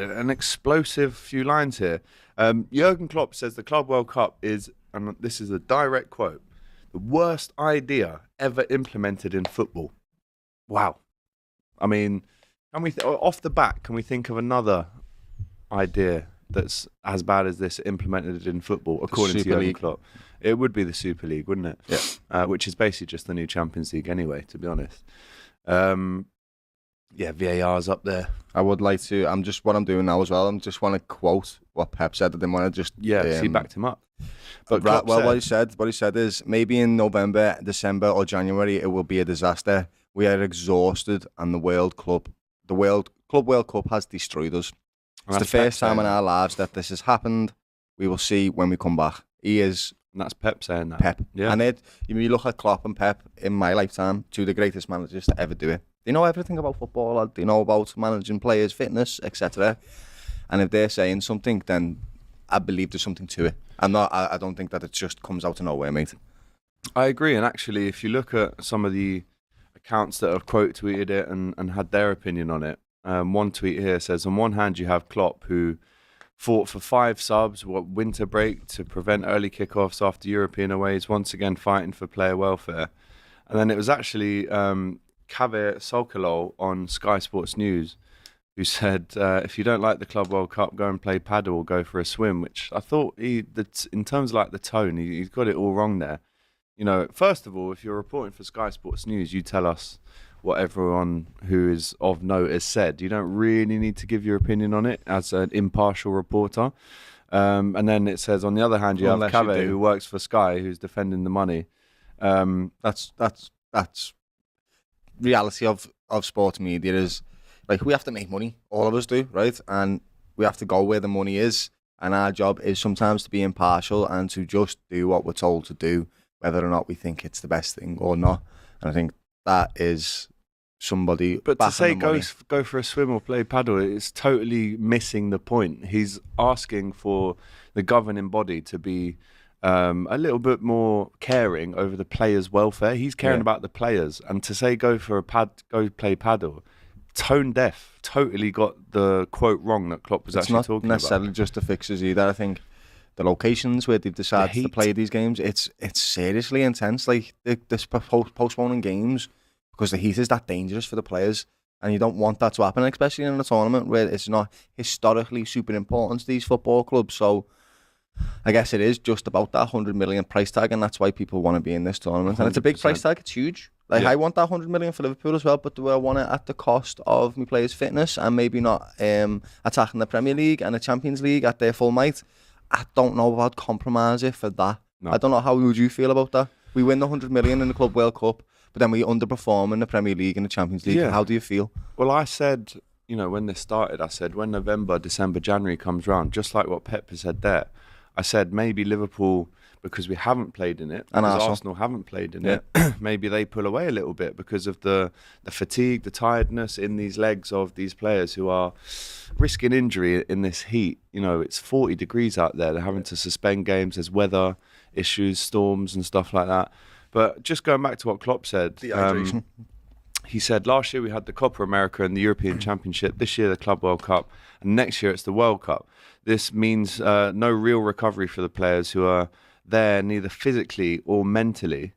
An explosive few lines here. Jurgen Klopp says the Club World Cup is, and this is a direct quote, the worst idea ever implemented in football. Wow. I mean, can we off the bat, can we think of another idea that's as bad as this implemented in football, according to Jurgen Klopp? It would be the Super League, wouldn't it? Yeah. Which is basically just the new Champions League anyway, to be honest. Yeah, VAR's up there. I would like to. What I'm doing now as well. I just want to quote what Pep said. I didn't want to just. Yeah, so he backed him up. But what he said is maybe in November, December, or January it will be a disaster. We are exhausted, and the Club World Cup has destroyed us. It's the first time in our lives that this has happened. We will see when we come back. And that's Pep saying that. Pep. Yeah. And you look at Klopp and Pep in my lifetime, two of the greatest managers to ever do it. They know everything about football. They know about managing players, fitness, etc. And if they're saying something, then I believe there's something to it. I don't think that it just comes out of nowhere, mate. I agree. And actually, if you look at some of the accounts that have quote tweeted it and had their opinion on it, one tweet here says, on one hand, you have Klopp, who fought for 5 subs, winter break to prevent early kickoffs after European aways, once again fighting for player welfare. And then it was actually Kaveh Sokolov on Sky Sports News who said, if you don't like the Club World Cup, go and play paddle or go for a swim, which I thought, in terms of like the tone, he's got it all wrong there. You know, first of all, if you're reporting for Sky Sports News, you tell us what everyone who is of note has said. You don't really need to give your opinion on it as an impartial reporter. And then it says, on the other hand, you have Kaveh, who works for Sky, who's defending the money. That's reality of sports media is, like, we have to make money. All of us do, right? And we have to go where the money is. And our job is sometimes to be impartial and to just do what we're told to do, whether or not we think it's the best thing or not. And I think that is somebody. But to say go for a swim or play paddle, it's totally missing the point. He's asking for the governing body to be a little bit more caring over the players' welfare. He's caring about the players, and to say go play paddle, tone deaf. Totally got the quote wrong that Klopp was actually talking about. It's not necessarily just the fixtures either. I think the locations where they've decided to play these games, it's seriously intense. Like this postponing games because the heat is that dangerous for the players, and you don't want that to happen, especially in a tournament where it's not historically super important to these football clubs. So I guess it is just about that 100 million price tag, and that's why people want to be in this tournament. 100%. And it's a big price tag. It's huge. Like, I want that 100 million for Liverpool as well, but do I want it at the cost of my players' fitness and maybe not attacking the Premier League and the Champions League at their full might? I don't know about compromising for that. No. I don't know, how would you feel about that? We win the 100 million in the Club World Cup, but then we underperform in the Premier League and the Champions League. Yeah. How do you feel? Well, I said, you know, when this started, I said when November, December, January comes round, just like what Pep has said there, I said maybe Liverpool, because we haven't played in it, and Arsenal haven't played in it, maybe they pull away a little bit because of the fatigue, the tiredness in these legs of these players who are risking injury in this heat. You know, it's 40 degrees out there. They're having to suspend games. There's weather issues, storms and stuff like that. But just going back to what Klopp said, he said last year we had the Copa America and the European Championship. This year the Club World Cup, and next year it's the World Cup. This means no real recovery for the players who are there, neither physically or mentally.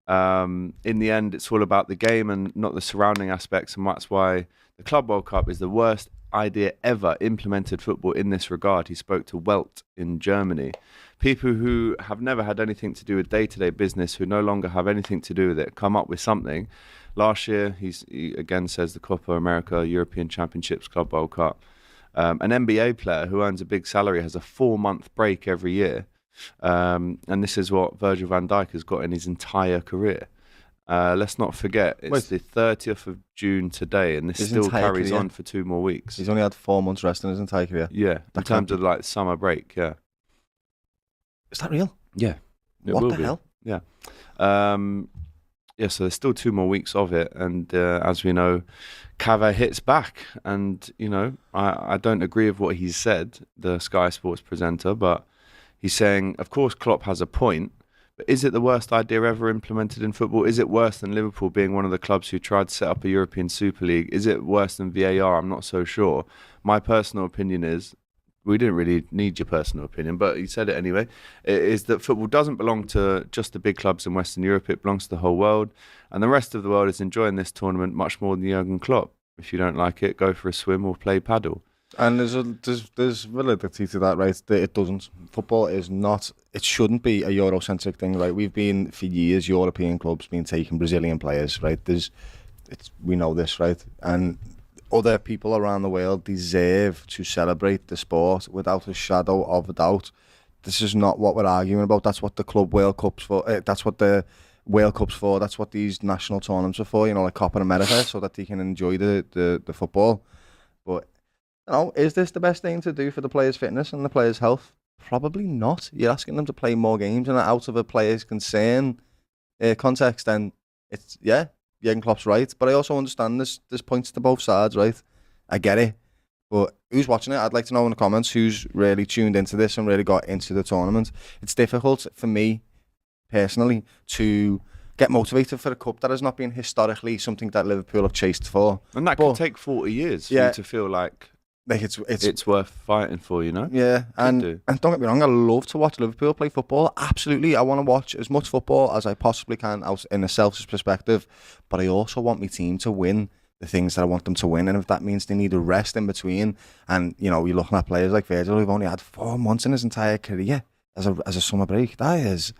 In the end, it's all about the game and not the surrounding aspects, and that's why the Club World Cup is the worst idea ever implemented football in this regard. He spoke to Welt in Germany. People who have never had anything to do with day-to-day business, who no longer have anything to do with it, come up with something. Last year, he again says the Copa America, European Championships, Club World Cup. An NBA player who earns a big salary has a 4-month break every year. And this is what Virgil van Dijk has got in his entire career. Let's not forget, it's the 30th of June today, and this still carries on for 2 more weeks. He's only had 4 months rest in his entire career. Yeah, in terms of like summer break, yeah. Is that real? Yeah. What the hell? Yeah. Yeah, so there's still 2 more weeks of it, and as we know, Kaveh hits back, and you know, I don't agree with what he's said, the Sky Sports presenter, but he's saying, of course, Klopp has a point, But is it the worst idea ever implemented in football? Is it worse than Liverpool being one of the clubs who tried to set up a European Super League? Is it worse than VAR? I'm not so sure. My personal opinion is, we didn't really need your personal opinion, but you said it anyway, is that football doesn't belong to just the big clubs in Western Europe. It belongs to the whole world. And the rest of the world is enjoying this tournament much more than Jurgen Klopp. If you don't like it, go for a swim or play paddle. And there's validity to that, right? It doesn't. Football is not. It shouldn't be a Eurocentric thing, right? We've been for years European clubs been taking Brazilian players, right? We know this, right? And other people around the world deserve to celebrate the sport without a shadow of a doubt. This is not what we're arguing about. That's what the Club World Cup's for. That's what the World Cup's for. That's what these national tournaments are for. You know, like Copa America, so that they can enjoy the football. But is this the best thing to do for the players' fitness and the players' health? Probably not. You're asking them to play more games, and out of a player's concern context, then it's, Jurgen Klopp's right. But I also understand there's points to both sides, right? I get it. But who's watching it? I'd like to know in the comments who's really tuned into this and really got into the tournament. It's difficult for me, personally, to get motivated for a cup that has not been historically something that Liverpool have chased for. And that could take 40 years for you to feel like it's worth fighting for, you know? Yeah, and don't get me wrong, I love to watch Liverpool play football. Absolutely, I want to watch as much football as I possibly can out in a selfish perspective, but I also want my team to win the things that I want them to win, and if that means they need a rest in between, and you're looking at players like Virgil who've only had 4 months in his entire career as a summer break. That is...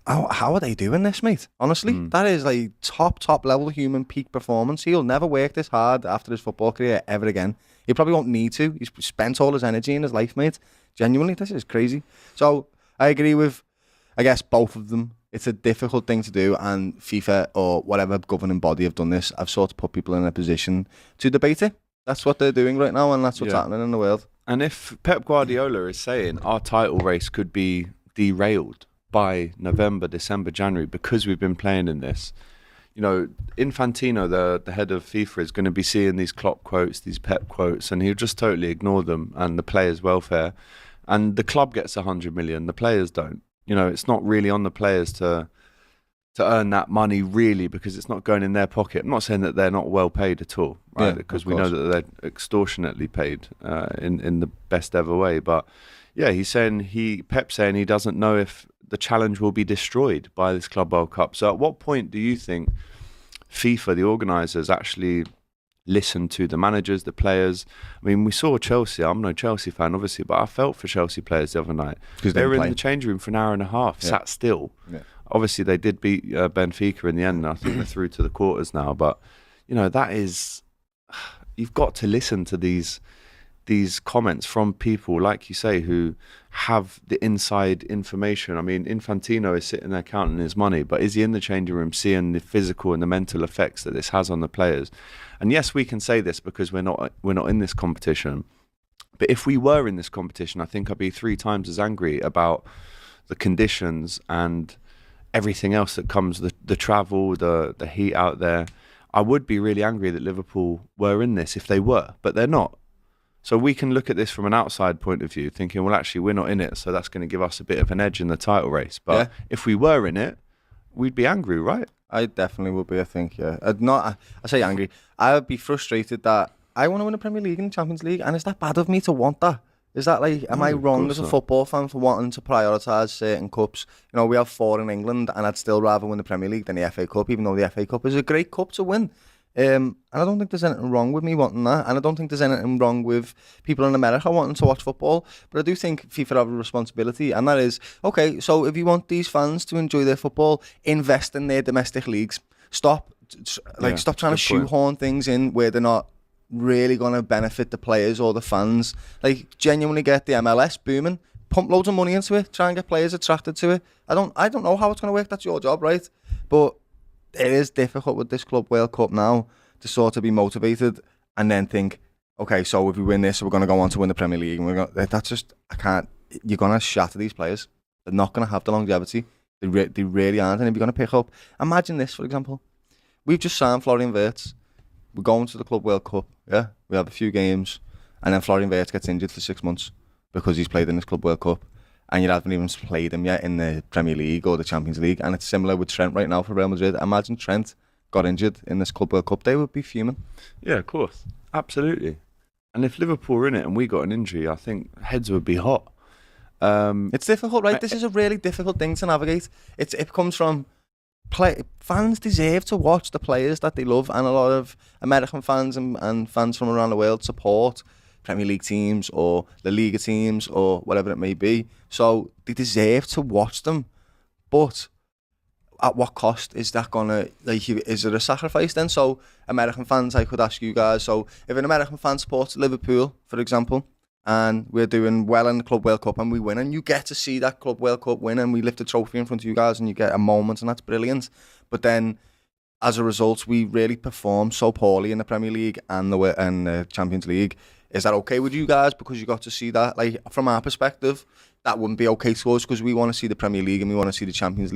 How are they doing this, mate? Honestly, that is like top level human peak performance. He'll never work this hard after his football career ever again. He probably won't need to. He's spent all his energy in his life, mate. Genuinely, this is crazy. So I agree with, I guess, both of them. It's a difficult thing to do, and FIFA or whatever governing body have done this. I've sort of put people in a position to debate it. That's what they're doing right now, and that's what's happening in the world. And if Pep Guardiola is saying our title race could be derailed by November, December, January, because we've been playing in this, Infantino, the head of FIFA, is going to be seeing these Klopp quotes, these Pep quotes, and he'll just totally ignore them and the players' welfare. And the club gets 100 million, the players don't. It's not really on the players to earn that money, really, because it's not going in their pocket. I'm not saying that they're not well paid at all, right? Because we know that they're extortionately paid in the best ever way. But yeah, Pep's saying he doesn't know if the challenge will be destroyed by this Club World Cup. So at what point do you think FIFA, the organisers, actually listen to the managers, the players? I mean, we saw Chelsea. I'm no Chelsea fan, obviously, but I felt for Chelsea players the other night. They were in the change room for an hour and a half, sat still. Yeah. Obviously, they did beat Benfica in the end, and I think they're through to the quarters now. But, that is... You've got to listen to these comments from people, like you say, who have the inside information. I mean, Infantino is sitting there counting his money, but is he in the changing room seeing the physical and the mental effects that this has on the players? And yes, we can say this because we're not in this competition. But if we were in this competition, I think I'd be 3 times as angry about the conditions and everything else that comes, the travel, the heat out there. I would be really angry that Liverpool were in this if they were, but they're not. So we can look at this from an outside point of view, thinking, well, actually, we're not in it, so that's going to give us a bit of an edge in the title race. But if we were in it, we'd be angry, right? I definitely would be, I think, yeah. I say angry. I would be frustrated that I want to win a Premier League and Champions League, and is that bad of me to want that? Is that like, am I wrong as a football fan for wanting to prioritise certain cups? We have 4 in England, and I'd still rather win the Premier League than the FA Cup, even though the FA Cup is a great cup to win. And I don't think there's anything wrong with me wanting that, and I don't think there's anything wrong with people in America wanting to watch football, but I do think FIFA have a responsibility, and that is, okay, so if you want these fans to enjoy their football, invest in their domestic leagues. Stop trying to shoehorn things in where they're not really going to benefit the players or the fans. Like, genuinely get the MLS booming, pump loads of money into it, try and get players attracted to it. I don't know how it's going to work, that's your job, right? But it is difficult with this Club World Cup now to sort of be motivated and then think, okay, so if we win this, we're going to go on to win the Premier League. And that's just, I can't, you're going to shatter these players. They're not going to have the longevity. They really aren't. And if you're going to pick up, imagine this, for example. We've just signed Florian Wirtz. We're going to the Club World Cup, yeah? We have a few games, and then Florian Wirtz gets injured for 6 months because he's played in this Club World Cup. and you haven't even played them yet in the Premier League or the Champions League. And it's similar with Trent right now for Real Madrid. Imagine Trent got injured in this Club World Cup, they would be fuming. Yeah, of course. Absolutely. And if Liverpool were in it and we got an injury, I think heads would be hot. It's difficult, right? This is a really difficult thing to navigate. It comes from fans deserve to watch the players that they love, and a lot of American fans and fans from around the world support Premier League teams or La Liga teams or whatever it may be. So they deserve to watch them. But at what cost is that gonna, like, is it a sacrifice then? So American fans, I could ask you guys, so if an American fan supports Liverpool, for example, and we're doing well in the Club World Cup and we win, and you get to see that Club World Cup win and we lift a trophy in front of you guys and you get a moment, and that's brilliant. But then as a result, we really perform so poorly in the Premier League and the Champions League. Is that okay with you guys because you got to see that? Like, from our perspective, that wouldn't be okay to us because we want to see the Premier League and we want to see the Champions League.